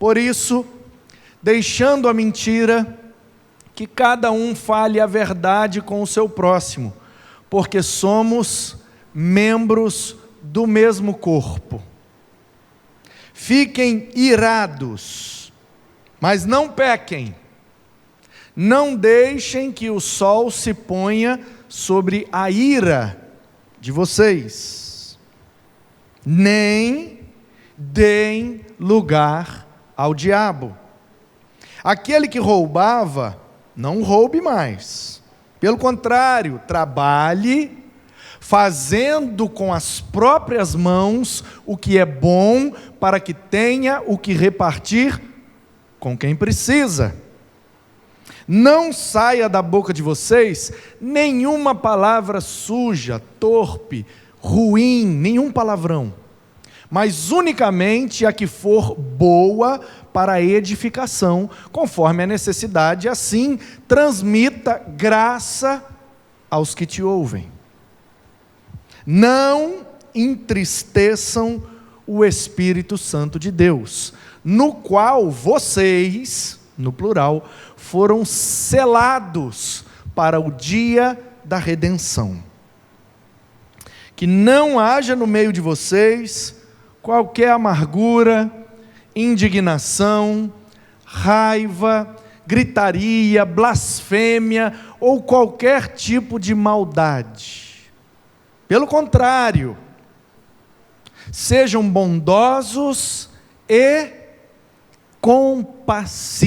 Por isso, deixando a mentira, que cada um fale a verdade com o seu próximo, porque somos membros do mesmo corpo. Fiquem irados, mas não pequem. Não deixem que o sol se ponha sobre a ira de vocês, nem deem lugar ao diabo. Aquele que roubava, não roube mais. Pelo contrário, trabalhe, fazendo com as próprias mãos o que é bom, para que tenha o que repartir com quem precisa. Não saia da boca de vocês nenhuma palavra suja, torpe, ruim, nenhum palavrão, mas unicamente a que for boa para a edificação, conforme a necessidade, assim transmita graça aos que te ouvem. Não entristeçam o Espírito Santo de Deus, no qual vocês, no plural, foram selados para o dia da redenção. Que não haja no meio de vocês qualquer amargura, indignação, raiva, gritaria, blasfêmia ou qualquer tipo de maldade. Pelo contrário, sejam bondosos e compassivos,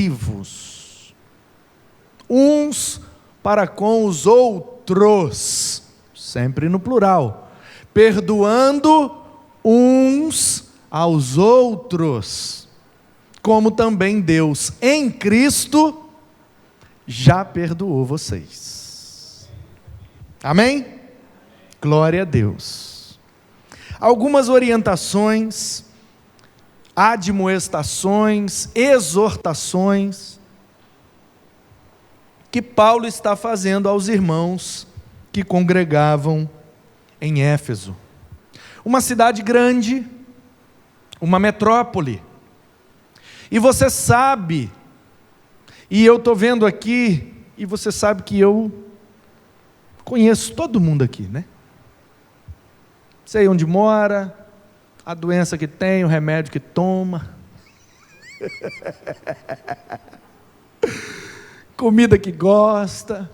uns para com os outros, sempre no plural, perdoando uns aos outros, como também Deus em Cristo já perdoou vocês. Amém? Glória a Deus. Algumas orientações, admoestações, exortações que Paulo está fazendo aos irmãos que congregavam em Éfeso. Uma cidade grande, uma metrópole. E você sabe, e eu estou vendo aqui, e você sabe que eu conheço todo mundo aqui, né? Sei onde mora, a doença que tem, o remédio que toma, comida que gosta.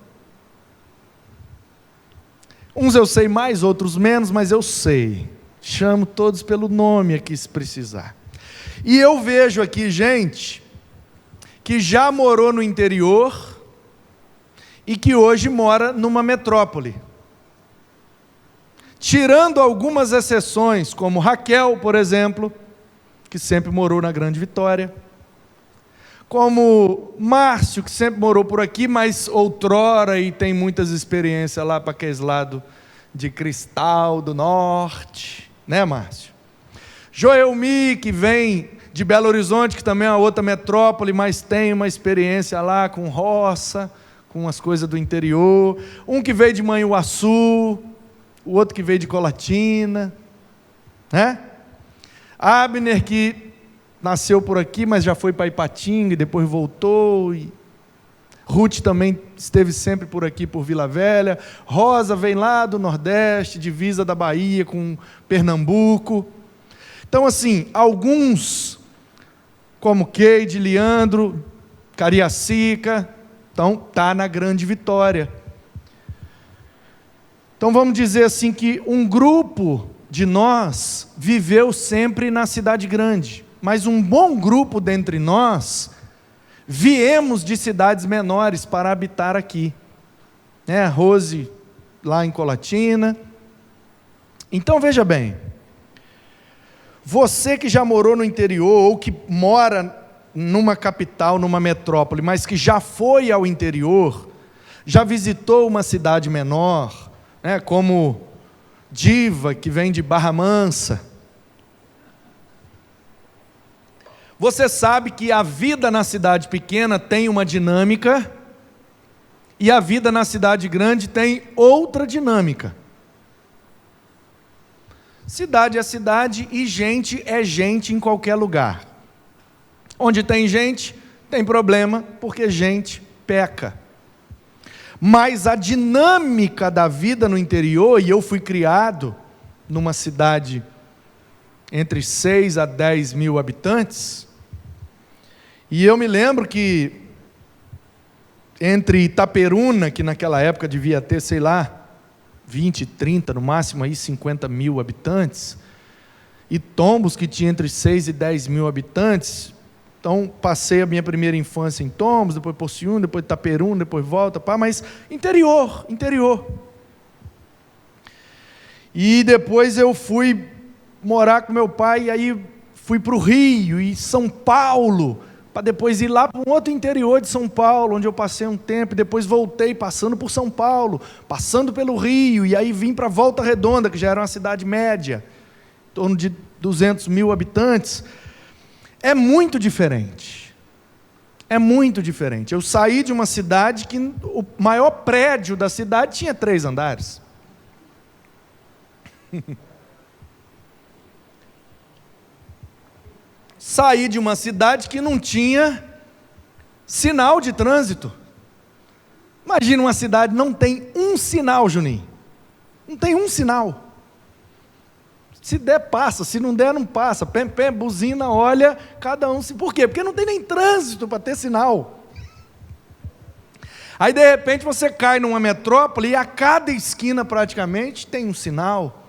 Uns eu sei mais, outros menos, mas eu sei. Chamo todos pelo nome aqui se precisar. E eu vejo aqui gente que já morou no interior e que hoje mora numa metrópole. Tirando algumas exceções, como Raquel, por exemplo, que sempre morou na Grande Vitória, como Márcio, que sempre morou por aqui, mas outrora e tem muitas experiências lá para aqueles lados de Cristal do Norte, né, Márcio? Joelmi, que vem de Belo Horizonte, que também é uma outra metrópole, mas tem uma experiência lá com roça, com as coisas do interior. Um que veio de Manhuaçu, o outro que veio de Colatina, né? Abner, que nasceu por aqui, mas já foi para Ipatinga e depois voltou. E Ruth também esteve sempre por aqui, por Vila Velha. Rosa vem lá do Nordeste, divisa da Bahia com Pernambuco. Então, assim, alguns, como Keide, Leandro, Cariacica, então está na Grande Vitória. Então vamos dizer assim que um grupo de nós viveu sempre na cidade grande, mas um bom grupo dentre nós viemos de cidades menores para habitar aqui, né? Rose lá em Colatina. Então veja bem, você que já morou no interior ou que mora numa capital, numa metrópole, mas que já foi ao interior, já visitou uma cidade menor, né, como Diva, que vem de Barra Mansa. Você sabe que a vida na cidade pequena tem uma dinâmica e a vida na cidade grande tem outra dinâmica. Cidade é cidade e gente é gente em qualquer lugar. Onde tem gente, tem problema, porque gente peca. Mas a dinâmica da vida no interior, e eu fui criado numa cidade entre 6 a 10 mil habitantes, e eu me lembro que entre Itaperuna, que naquela época devia ter, 20, 30, no máximo aí 50 mil habitantes, e Tombos, que tinha entre 6 e 10 mil habitantes. Então, passei a minha primeira infância em Tombos, depois Porciúna, depois Itaperuna, depois volta, mas interior. E depois eu fui morar com meu pai, e aí fui para o Rio e São Paulo, para depois ir lá para um outro interior de São Paulo, onde eu passei um tempo, e depois voltei passando por São Paulo, passando pelo Rio, e aí vim para Volta Redonda, que já era uma cidade média, em torno de 200 mil habitantes. É muito diferente. Eu saí de uma cidade que o maior prédio da cidade tinha 3 andares. Saí de uma cidade que não tinha sinal de trânsito. Imagina uma cidade que não tem um sinal, Juninho. Não tem um sinal. Se der, passa. Se não der, não passa. Pé, buzina, olha, cada um. Por quê? Porque não tem nem trânsito para ter sinal. Aí, de repente, você cai numa metrópole e a cada esquina, praticamente, tem um sinal.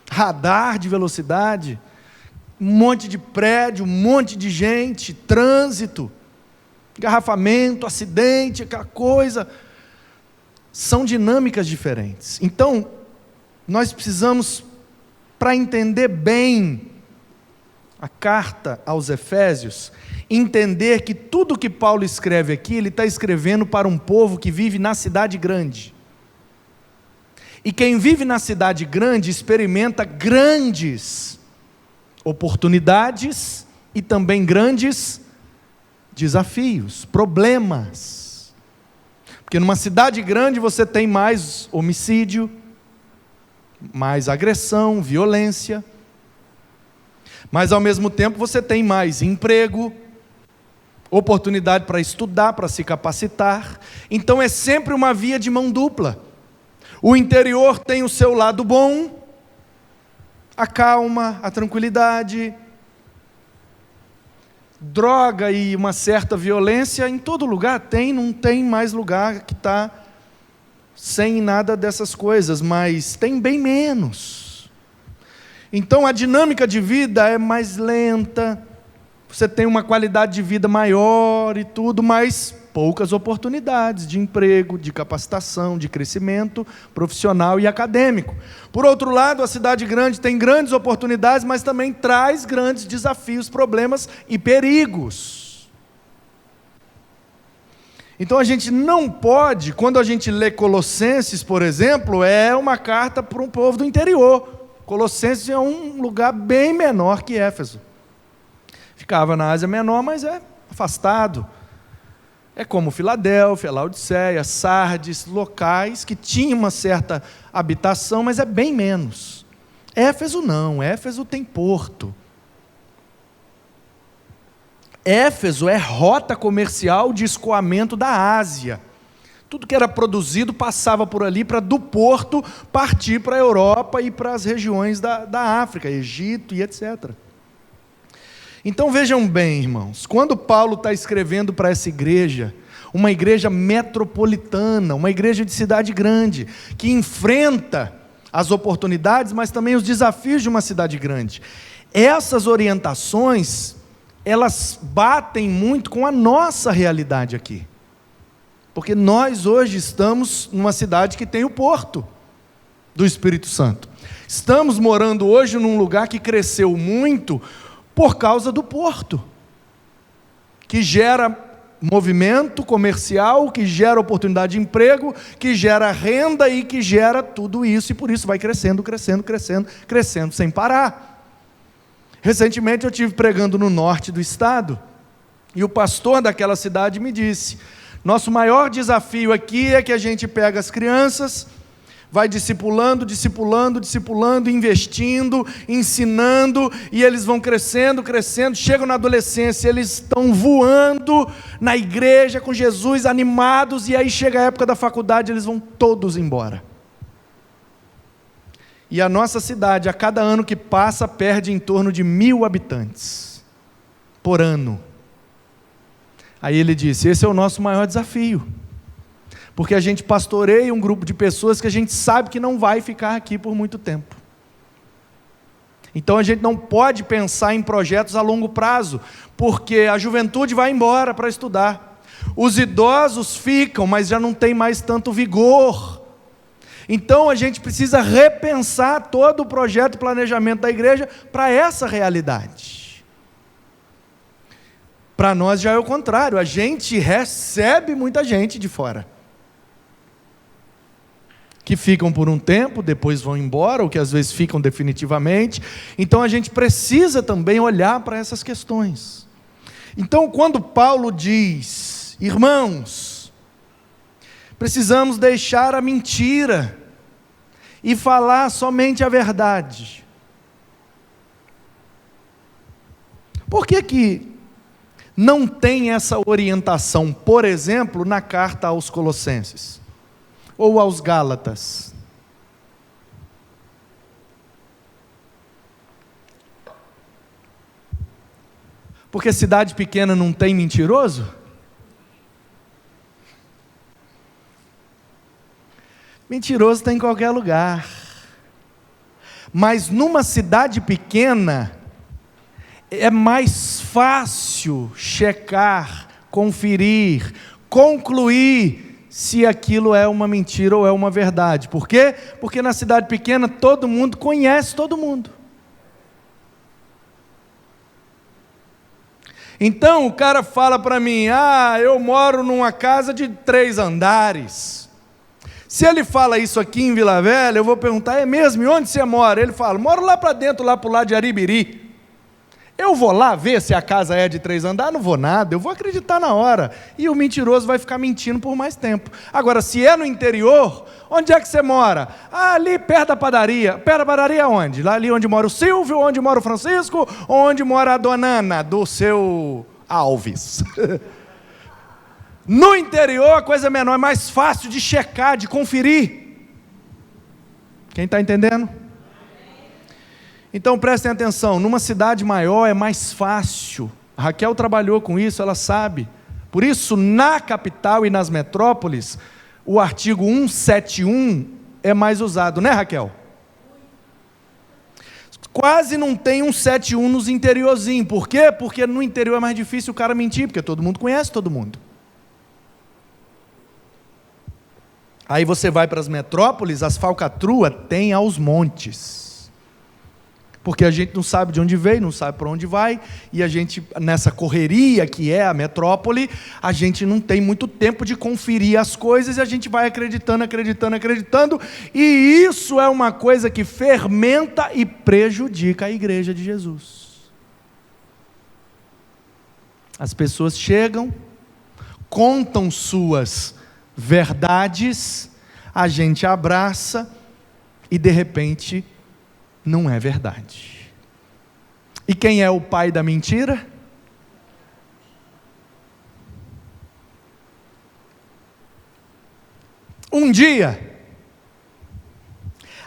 Radar de velocidade. Um monte de prédio, um monte de gente, trânsito, engarrafamento, acidente, aquela coisa. São dinâmicas diferentes. Então, nós precisamos, para entender bem a carta aos Efésios, entender que tudo que Paulo escreve aqui, ele está escrevendo para um povo que vive na cidade grande. E quem vive na cidade grande experimenta grandes oportunidades e também grandes desafios, problemas. Porque numa cidade grande você tem mais homicídio, mais agressão, violência, mas ao mesmo tempo você tem mais emprego, oportunidade para estudar, para se capacitar. Então é sempre uma via de mão dupla. O interior tem o seu lado bom, a calma, a tranquilidade, droga e uma certa violência, em todo lugar tem, não tem mais lugar que está sem nada dessas coisas, mas tem bem menos. Então a dinâmica de vida é mais lenta, você tem uma qualidade de vida maior e tudo, mas poucas oportunidades de emprego, de capacitação, de crescimento profissional e acadêmico. Por outro lado, a cidade grande tem grandes oportunidades, mas também traz grandes desafios, problemas e perigos. Então a gente não pode, quando a gente lê Colossenses, por exemplo, é uma carta para um povo do interior. Colossenses é um lugar bem menor que Éfeso. Ficava na Ásia Menor, mas é afastado. É como Filadélfia, Laodiceia, Sardes, locais que tinham uma certa habitação, mas é bem menos. Éfeso não, Éfeso tem porto. Éfeso é rota comercial de escoamento da Ásia. Tudo que era produzido passava por ali para do porto partir para a Europa e para as regiões da África, Egito e etc. Então vejam bem, irmãos, quando Paulo está escrevendo para essa igreja, uma igreja metropolitana, uma igreja de cidade grande, que enfrenta as oportunidades, mas também os desafios de uma cidade grande, essas orientações, elas batem muito com a nossa realidade aqui, porque nós hoje estamos numa cidade que tem o porto do Espírito Santo, estamos morando hoje num lugar que cresceu muito, por causa do porto, que gera movimento comercial, que gera oportunidade de emprego, que gera renda e que gera tudo isso, e por isso vai crescendo sem parar. Recentemente eu estive pregando no norte do estado, e o pastor daquela cidade me disse, nosso maior desafio aqui é que a gente pega as crianças, vai discipulando, discipulando, discipulando, investindo, ensinando, e eles vão crescendo, crescendo, chegam na adolescência, eles estão voando na igreja com Jesus, animados, e aí chega a época da faculdade, eles vão todos embora. E a nossa cidade, a cada ano que passa, perde em torno de 1.000 habitantes por ano. Aí ele disse: esse é o nosso maior desafio, porque a gente pastoreia um grupo de pessoas que a gente sabe que não vai ficar aqui por muito tempo. Então a gente não pode pensar em projetos a longo prazo, porque a juventude vai embora para estudar, os idosos ficam, mas já não tem mais tanto vigor. Então a gente precisa repensar todo o projeto e planejamento da igreja para essa realidade. Para nós já é o contrário, a gente recebe muita gente de fora, que ficam por um tempo, depois vão embora, ou que às vezes ficam definitivamente. Então a gente precisa também olhar para essas questões. Então quando Paulo diz: irmãos, precisamos deixar a mentira e falar somente a verdade. Por que não tem essa orientação, por exemplo, na carta aos Colossenses ou aos Gálatas? Porque cidade pequena não tem mentiroso? Mentiroso tem em qualquer lugar, mas numa cidade pequena é mais fácil checar, conferir, concluir se aquilo é uma mentira ou é uma verdade. Por quê? Porque na cidade pequena todo mundo conhece todo mundo. Então o cara fala para mim: eu moro numa casa de 3 andares. Se ele fala isso aqui em Vila Velha, eu vou perguntar: é mesmo? E onde você mora? Ele fala: moro lá para dentro, lá para o lado de Aribiri. Eu vou lá ver se a casa é de 3 andares? Não vou nada, eu vou acreditar na hora. E o mentiroso vai ficar mentindo por mais tempo. Agora, se é no interior, onde é que você mora? Ali perto da padaria. Perto da padaria onde? Lá ali onde mora o Silvio, onde mora o Francisco, onde mora a dona Ana, do seu Alves. No interior a coisa é menor, é mais fácil de checar, de conferir. Quem está entendendo? Então prestem atenção, numa cidade maior é mais fácil. A Raquel trabalhou com isso, ela sabe. Por isso, na capital e nas metrópoles, o artigo 171 é mais usado, né, Raquel? Quase não tem 171 nos interiorzinhos. Por quê? Porque no interior é mais difícil o cara mentir, porque todo mundo conhece todo mundo. Aí você vai para as metrópoles, as falcatruas tem aos montes. Porque a gente não sabe de onde veio, não sabe para onde vai, e a gente, nessa correria que é a metrópole, a gente não tem muito tempo de conferir as coisas, e a gente vai acreditando, acreditando, acreditando, e isso é uma coisa que fermenta e prejudica a igreja de Jesus. As pessoas chegam, contam suas verdades, a gente abraça, e de repente não é verdade. E quem é o pai da mentira? Um dia,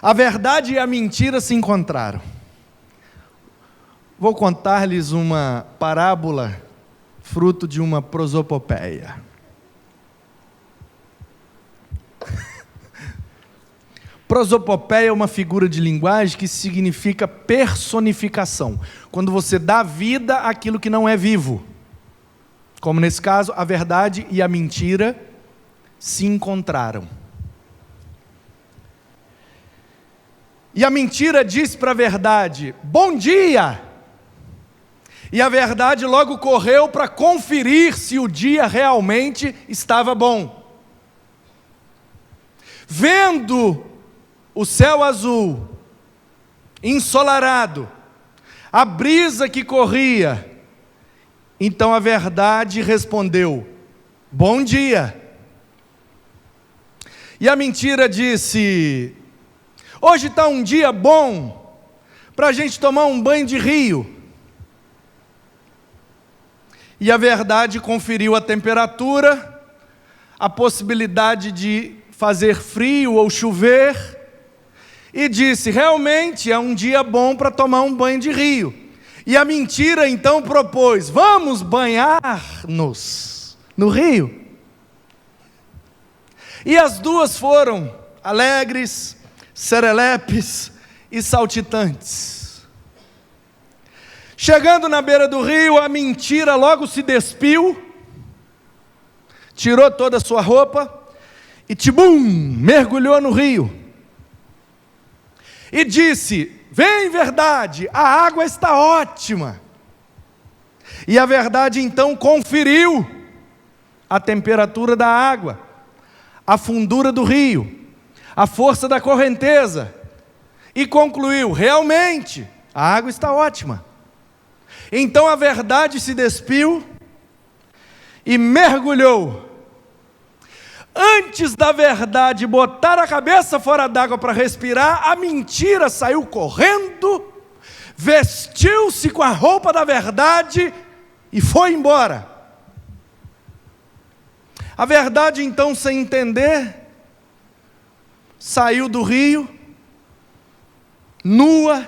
a verdade e a mentira se encontraram. Vou contar-lhes uma parábola, fruto de uma prosopopeia. Prosopopeia é uma figura de linguagem que significa personificação. Quando você dá vida àquilo que não é vivo. Como nesse caso, a verdade e a mentira se encontraram. E a mentira disse para a verdade: bom dia! E a verdade logo correu para conferir se o dia realmente estava bom. Vendo o céu azul, ensolarado, a brisa que corria, então a verdade respondeu: bom dia. E a mentira disse: hoje está um dia bom para a gente tomar um banho de rio. E a verdade conferiu a temperatura, a possibilidade de fazer frio ou chover, e disse: realmente é um dia bom para tomar um banho de rio. E a mentira então propôs: vamos banhar-nos no rio. E as duas foram alegres, serelepes e saltitantes. Chegando na beira do rio, a mentira logo se despiu, tirou toda a sua roupa e tibum, mergulhou no rio. E disse: vem verdade, a água está ótima. E a verdade então conferiu a temperatura da água, a fundura do rio, a força da correnteza, e concluiu: realmente, a água está ótima. Então a verdade se despiu e mergulhou. Antes da verdade botar a cabeça fora d'água para respirar, a mentira saiu correndo, vestiu-se com a roupa da verdade e foi embora. A verdade então, sem entender, saiu do rio, nua,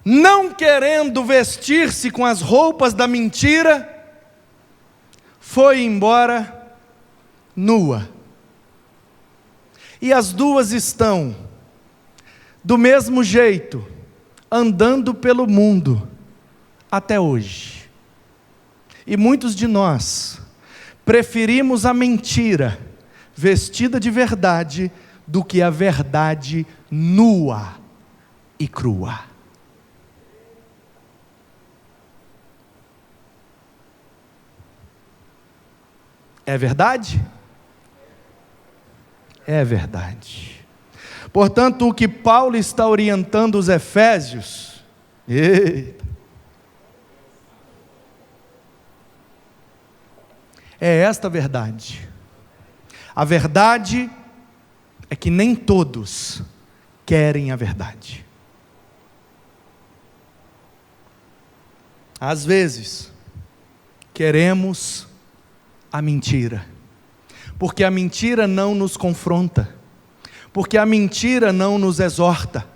não querendo vestir-se com as roupas da mentira, foi embora nua. E as duas estão, do mesmo jeito, andando pelo mundo, até hoje. E muitos de nós preferimos a mentira vestida de verdade do que a verdade nua e crua. É verdade? É verdade. Portanto, o que Paulo está orientando os Efésios, é esta verdade. A verdade é que nem todos querem a verdade. Às vezes, queremos a mentira, porque a mentira não nos confronta, porque a mentira não nos exorta,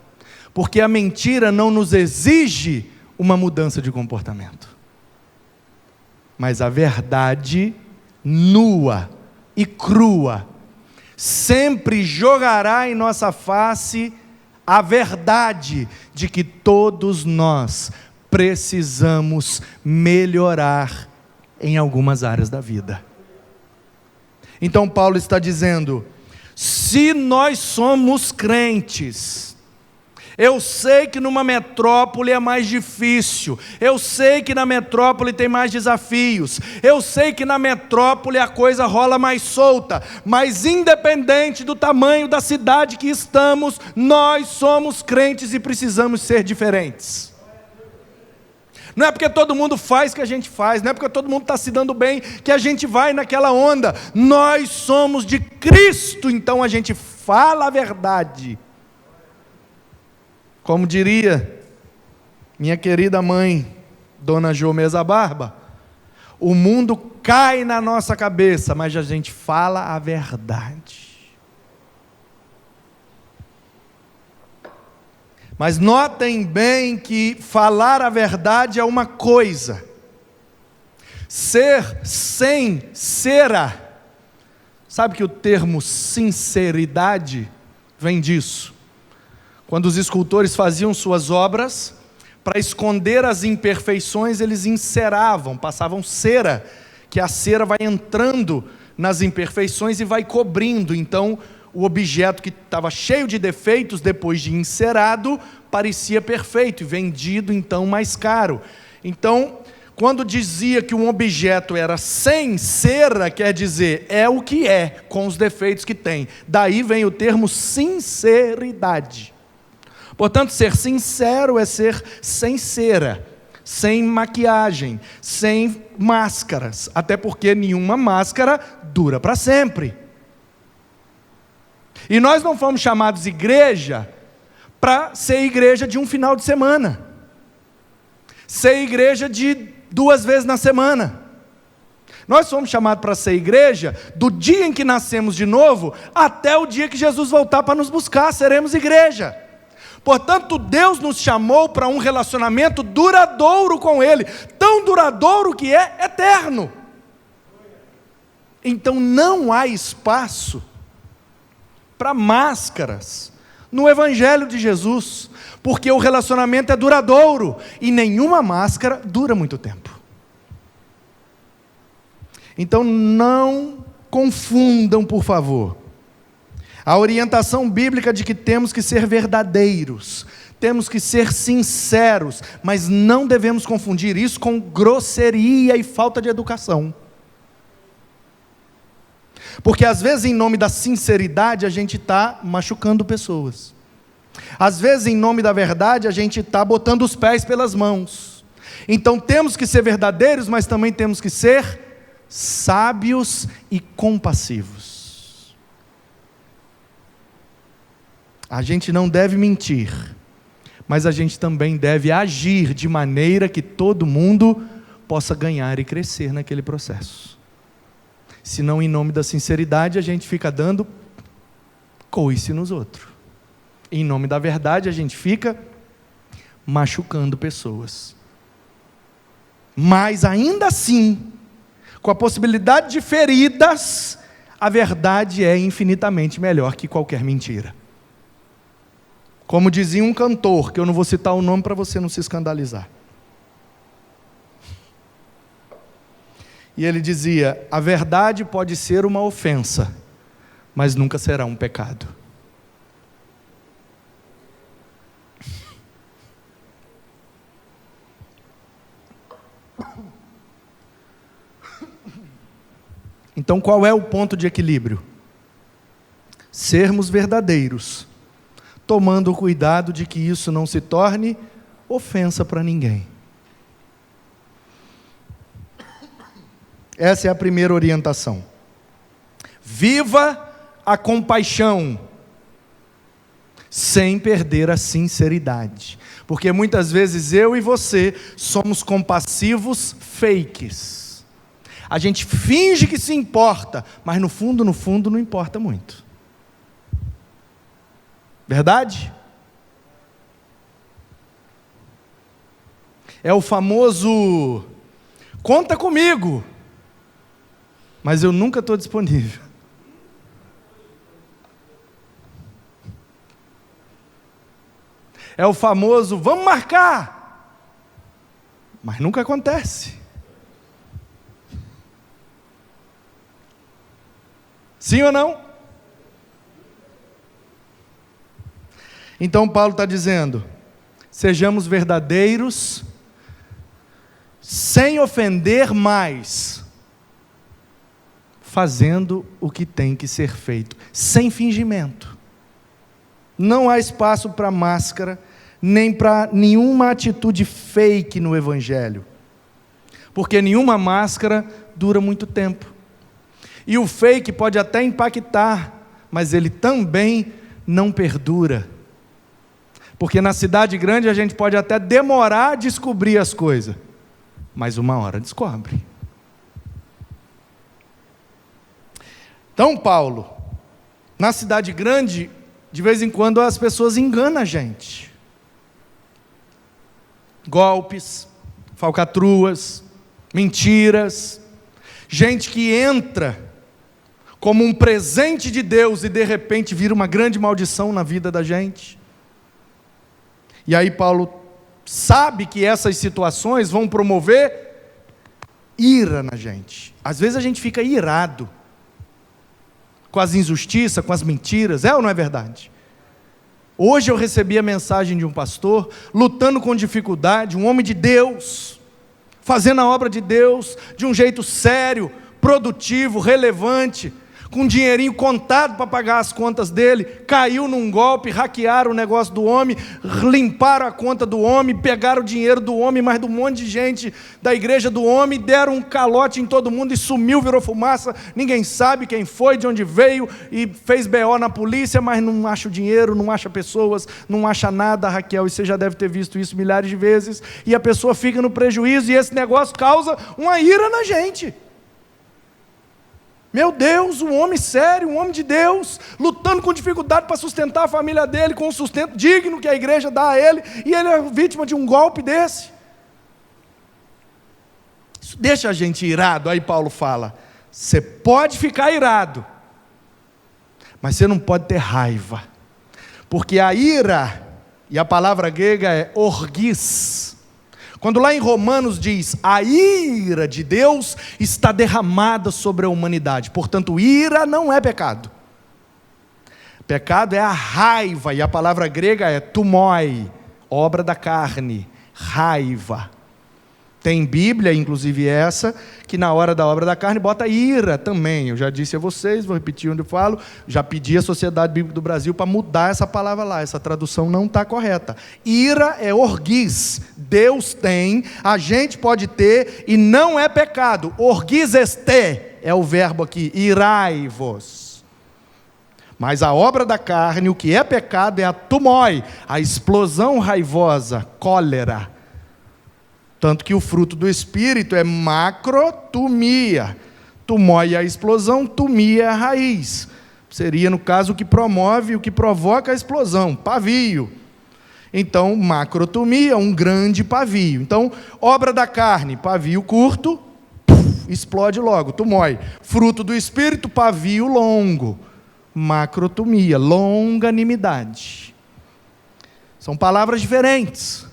porque a mentira não nos exige uma mudança de comportamento. Mas a verdade nua e crua sempre jogará em nossa face a verdade de que todos nós precisamos melhorar em algumas áreas da vida. Então Paulo está dizendo: se nós somos crentes, eu sei que numa metrópole é mais difícil, eu sei que na metrópole tem mais desafios, eu sei que na metrópole a coisa rola mais solta, mas independente do tamanho da cidade que estamos, nós somos crentes e precisamos ser diferentes. Não é porque todo mundo faz que a gente faz, não é porque todo mundo está se dando bem que a gente vai naquela onda. Nós somos de Cristo, então a gente fala a verdade. Como diria minha querida mãe, Dona Jomesa Barba, o mundo cai na nossa cabeça, mas a gente fala a verdade. Mas notem bem que falar a verdade é uma coisa, ser sincera, sabe que o termo sinceridade vem disso. Quando os escultores faziam suas obras, para esconder as imperfeições, eles enceravam, passavam cera, que a cera vai entrando nas imperfeições e vai cobrindo. Então, o objeto que estava cheio de defeitos, depois de encerado, parecia perfeito e vendido então mais caro. Então, quando dizia que um objeto era sem cera, quer dizer, é o que é, com os defeitos que tem. Daí vem o termo sinceridade. Portanto, ser sincero é ser sem cera, sem maquiagem, sem máscaras, até porque nenhuma máscara dura para sempre. E nós não fomos chamados igreja para ser igreja de um final de semana, ser igreja de 2 vezes na semana. Nós fomos chamados para ser igreja do dia em que nascemos de novo até o dia que Jesus voltar para nos buscar, seremos igreja. Portanto, Deus nos chamou para um relacionamento duradouro com Ele, tão duradouro que é eterno. Então não há espaço para máscaras no Evangelho de Jesus, porque o relacionamento é duradouro e nenhuma máscara dura muito tempo. Então não confundam, por favor, a orientação bíblica de que temos que ser verdadeiros, temos que ser sinceros, mas não devemos confundir isso com grosseria e falta de educação. Porque às vezes em nome da sinceridade a gente está machucando pessoas. Às vezes em nome da verdade a gente está botando os pés pelas mãos. Então temos que ser verdadeiros, mas também temos que ser sábios e compassivos. A gente não deve mentir, mas a gente também deve agir de maneira que todo mundo possa ganhar e crescer naquele processo. Senão, em nome da sinceridade, a gente fica dando coice nos outros. Em nome da verdade, a gente fica machucando pessoas. Mas ainda assim, com a possibilidade de feridas, a verdade é infinitamente melhor que qualquer mentira. Como dizia um cantor, que eu não vou citar o nome para você não se escandalizar. E ele dizia: a verdade pode ser uma ofensa, mas nunca será um pecado. Então qual é o ponto de equilíbrio? Sermos verdadeiros, tomando cuidado de que isso não se torne ofensa para ninguém. Essa é a primeira orientação. Viva a compaixão, sem perder a sinceridade. Porque muitas vezes eu e você somos compassivos fakes. A gente finge que se importa, mas no fundo não importa muito. Verdade? É o famoso conta comigo, mas eu nunca estou disponível. É o famoso vamos marcar, mas nunca acontece. Sim ou não? Então Paulo está dizendo, sejamos verdadeiros, sem ofender mais, fazendo o que tem que ser feito, sem fingimento. Não há espaço para máscara, nem para nenhuma atitude fake no Evangelho, porque nenhuma máscara dura muito tempo. E o fake pode até impactar, mas ele também não perdura. Porque na cidade grande a gente pode até demorar a descobrir as coisas, mas uma hora descobre. Então, Paulo, na cidade grande, de vez em quando as pessoas enganam a gente. Golpes, falcatruas, mentiras, gente que entra como um presente de Deus e de repente vira uma grande maldição na vida da gente. E aí Paulo sabe que essas situações vão promover ira na gente. Às vezes a gente fica irado com as injustiças, com as mentiras, é ou não é verdade? Hoje eu recebi a mensagem de um pastor, lutando com dificuldade, um homem de Deus, fazendo a obra de Deus, de um jeito sério, produtivo, relevante, com um dinheirinho contado para pagar as contas dele, caiu num golpe, hackearam o negócio do homem, limparam a conta do homem, pegaram o dinheiro do homem, mais de um monte de gente da igreja do homem, deram um calote em todo mundo e sumiu, virou fumaça, ninguém sabe quem foi, de onde veio, e fez BO na polícia, mas não acha o dinheiro, não acha pessoas, não acha nada, Raquel, e você já deve ter visto isso milhares de vezes, e a pessoa fica no prejuízo, e esse negócio causa uma ira na gente. Meu Deus, um homem sério, um homem de Deus, lutando com dificuldade para sustentar a família dele, com um sustento digno que a igreja dá a ele, e ele é vítima de um golpe desse. Isso deixa a gente irado. Aí Paulo fala, você pode ficar irado, mas você não pode ter raiva, porque a ira, e a palavra grega é orgis, quando lá em Romanos diz, a ira de Deus está derramada sobre a humanidade. Portanto, ira não é pecado. Pecado é a raiva, e a palavra grega é tumoi, obra da carne, raiva. Tem Bíblia, inclusive essa, que na hora da obra da carne bota ira também. Eu já disse a vocês, vou repetir onde eu falo, já pedi à Sociedade Bíblica do Brasil para mudar essa palavra lá, essa tradução não está correta. Ira é orgis, Deus tem, a gente pode ter e não é pecado. Orgis este é o verbo aqui, irai-vos. Mas a obra da carne, o que é pecado é a tumoi, a explosão raivosa, cólera. Tanto que o fruto do Espírito é macrotumia. Tumoi é a explosão, tumia é a raiz. Seria, no caso, o que promove, o que provoca a explosão, pavio. Então, macrotumia, um grande pavio. Então, obra da carne, pavio curto, explode logo, tumoi. Fruto do Espírito, pavio longo. Macrotumia, longanimidade. São palavras diferentes.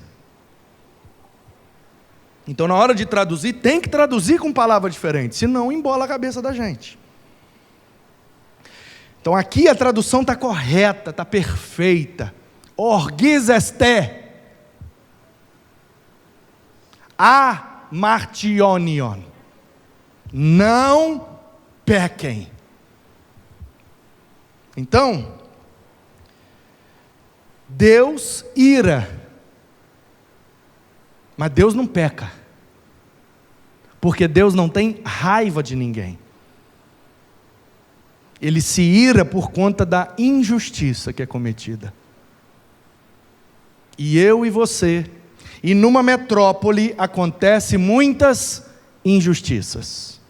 Então, na hora de traduzir, tem que traduzir com palavras diferentes, senão embola a cabeça da gente. Então, aqui a tradução está correta, está perfeita. Orgis este, amartionion, não pequem. Então, Deus ira, mas Deus não peca, porque Deus não tem raiva de ninguém. Ele se ira por conta da injustiça que é cometida. E eu e você, e numa metrópole acontecem muitas injustiças.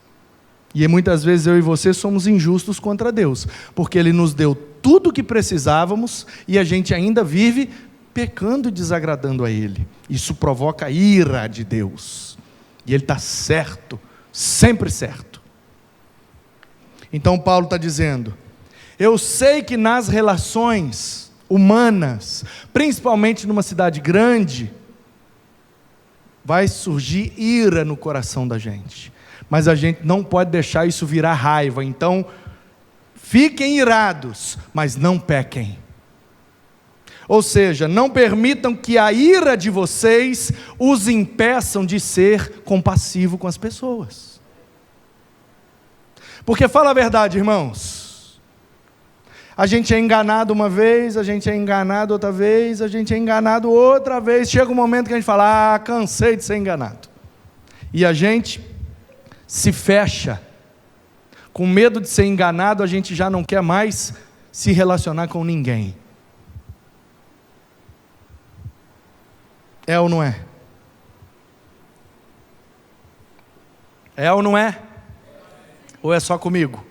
E muitas vezes eu e você somos injustos contra Deus, porque Ele nos deu tudo o que precisávamos e a gente ainda vive pecando e desagradando a Ele. Isso provoca a ira de Deus. E Ele está certo, sempre certo. Então Paulo está dizendo, eu sei que nas relações humanas, principalmente numa cidade grande, vai surgir ira no coração da gente. Mas a gente não pode deixar isso virar raiva. Então, fiquem irados, mas não pequem. Ou seja, não permitam que a ira de vocês os impeçam de ser compassivo com as pessoas. Porque fala a verdade, irmãos, a gente é enganado uma vez, a gente é enganado outra vez, a gente é enganado outra vez, chega um momento que a gente fala, cansei de ser enganado. E a gente se fecha, com medo de ser enganado, a gente já não quer mais se relacionar com ninguém. É ou não é? É ou não é? Ou é só comigo?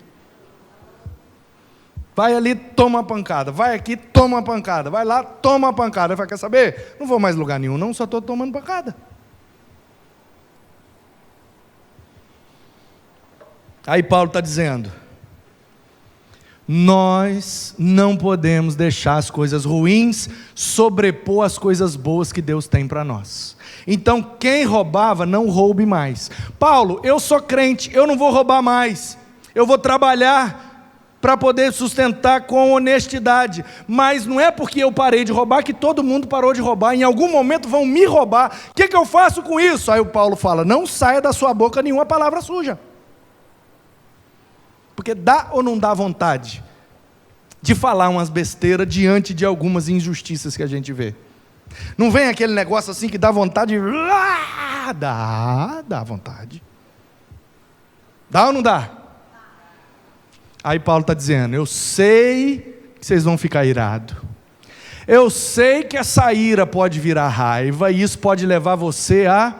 Vai ali, toma uma pancada. Vai aqui, toma uma pancada. Vai lá, toma uma pancada. Vai, quer saber? Não vou mais lugar nenhum, não, só estou tomando pancada. Aí Paulo está dizendo, nós não podemos deixar as coisas ruins sobrepor as coisas boas que Deus tem para nós. Então quem roubava, não roube mais. Paulo, eu sou crente, eu não vou roubar mais. Eu vou trabalhar para poder sustentar com honestidade. Mas não é porque eu parei de roubar que todo mundo parou de roubar. Em algum momento vão me roubar. O que eu faço com isso? Aí o Paulo fala, não saia da sua boca nenhuma palavra suja. Porque dá ou não dá vontade de falar umas besteiras diante de algumas injustiças que a gente vê? Não vem aquele negócio assim que dá vontade de... Dá vontade. Dá ou não dá? Aí Paulo está dizendo, eu sei que vocês vão ficar irados. Eu sei que essa ira pode virar raiva e isso pode levar você a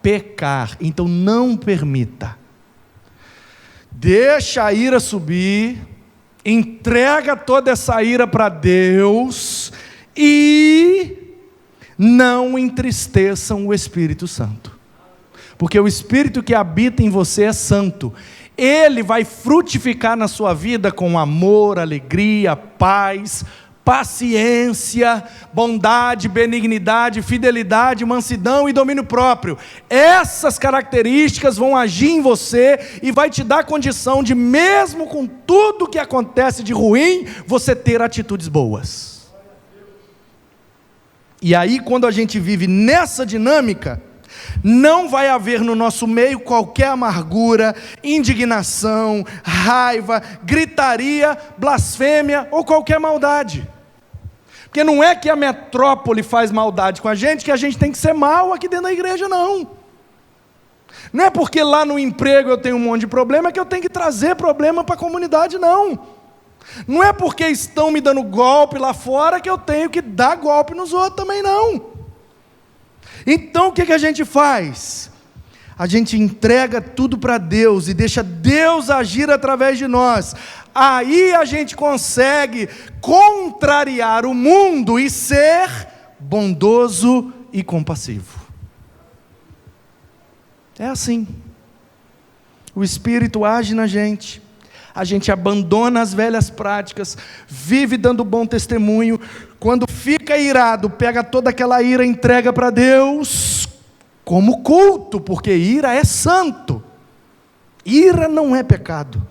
pecar. Então não permita. Deixa a ira subir, entrega toda essa ira para Deus e não entristeçam o Espírito Santo. Porque o Espírito que habita em você é santo. Ele vai frutificar na sua vida com amor, alegria, paz, paciência, bondade, benignidade, fidelidade, mansidão e domínio próprio. Essas características vão agir em você e vai te dar condição de, mesmo com tudo que acontece de ruim, você ter atitudes boas. E aí, quando a gente vive nessa dinâmica, não vai haver no nosso meio qualquer amargura, indignação, raiva, gritaria, blasfêmia ou qualquer maldade. Porque não é que a metrópole faz maldade com a gente que a gente tem que ser mal aqui dentro da igreja, não. Não é porque lá no emprego eu tenho um monte de problema que eu tenho que trazer problema para a comunidade, não. Não é porque estão me dando golpe lá fora que eu tenho que dar golpe nos outros também, não. Então o que a gente faz? A gente entrega tudo para Deus e deixa Deus agir através de nós. Aí a gente consegue contrariar o mundo e ser bondoso e compassivo. É assim. O Espírito age na gente. A gente abandona as velhas práticas, vive dando bom testemunho. Quando fica irado, pega toda aquela ira e entrega para Deus, como culto, porque ira é santo. Ira não é pecado.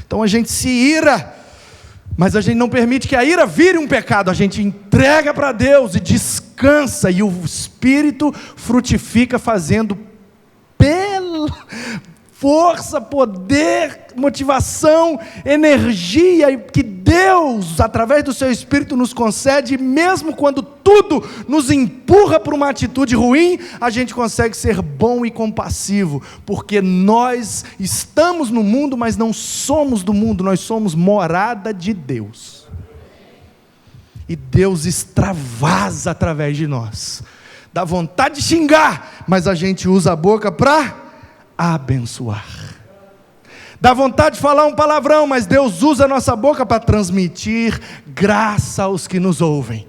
Então a gente se ira, mas a gente não permite que a ira vire um pecado. A gente entrega para Deus e descansa, e o Espírito frutifica fazendo força, poder, motivação, energia que Deus, através do seu Espírito, nos concede. Mesmo quando tudo nos empurra para uma atitude ruim, a gente consegue ser bom e compassivo, porque nós estamos no mundo, mas não somos do mundo, nós somos morada de Deus. E Deus extravasa através de nós. Dá vontade de xingar, mas a gente usa a boca para abençoar. Dá vontade de falar um palavrão, mas Deus usa a nossa boca para transmitir graça aos que nos ouvem.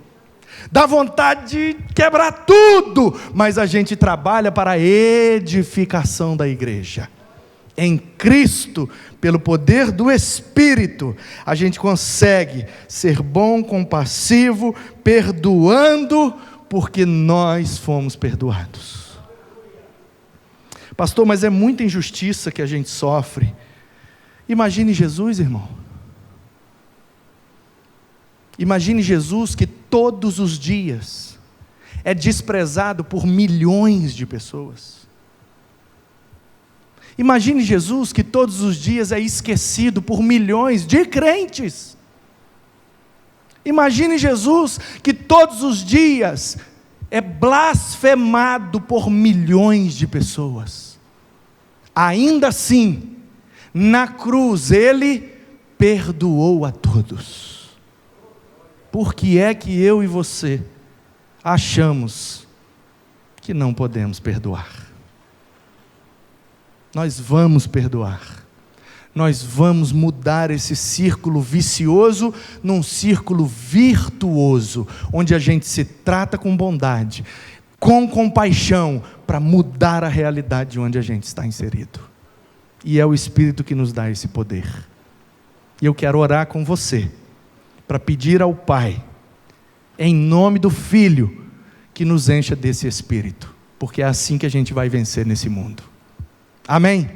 Dá vontade de quebrar tudo, mas a gente trabalha para a edificação da igreja. Em Cristo, pelo poder do Espírito, a gente consegue ser bom, compassivo, perdoando, porque nós fomos perdoados. Pastor, mas é muita injustiça que a gente sofre. Imagine Jesus, irmão. Imagine Jesus que todos os dias é desprezado por milhões de pessoas. Imagine Jesus que todos os dias é esquecido por milhões de crentes. Imagine Jesus que todos os dias é blasfemado por milhões de pessoas. Ainda assim, na cruz, Ele perdoou a todos. Por que é que eu e você achamos que não podemos perdoar? Nós vamos perdoar. Nós vamos mudar esse círculo vicioso num círculo virtuoso, onde a gente se trata com bondade, com compaixão, para mudar a realidade onde a gente está inserido. E é o Espírito que nos dá esse poder. E eu quero orar com você, para pedir ao Pai, em nome do Filho, que nos encha desse Espírito, porque é assim que a gente vai vencer nesse mundo. Amém?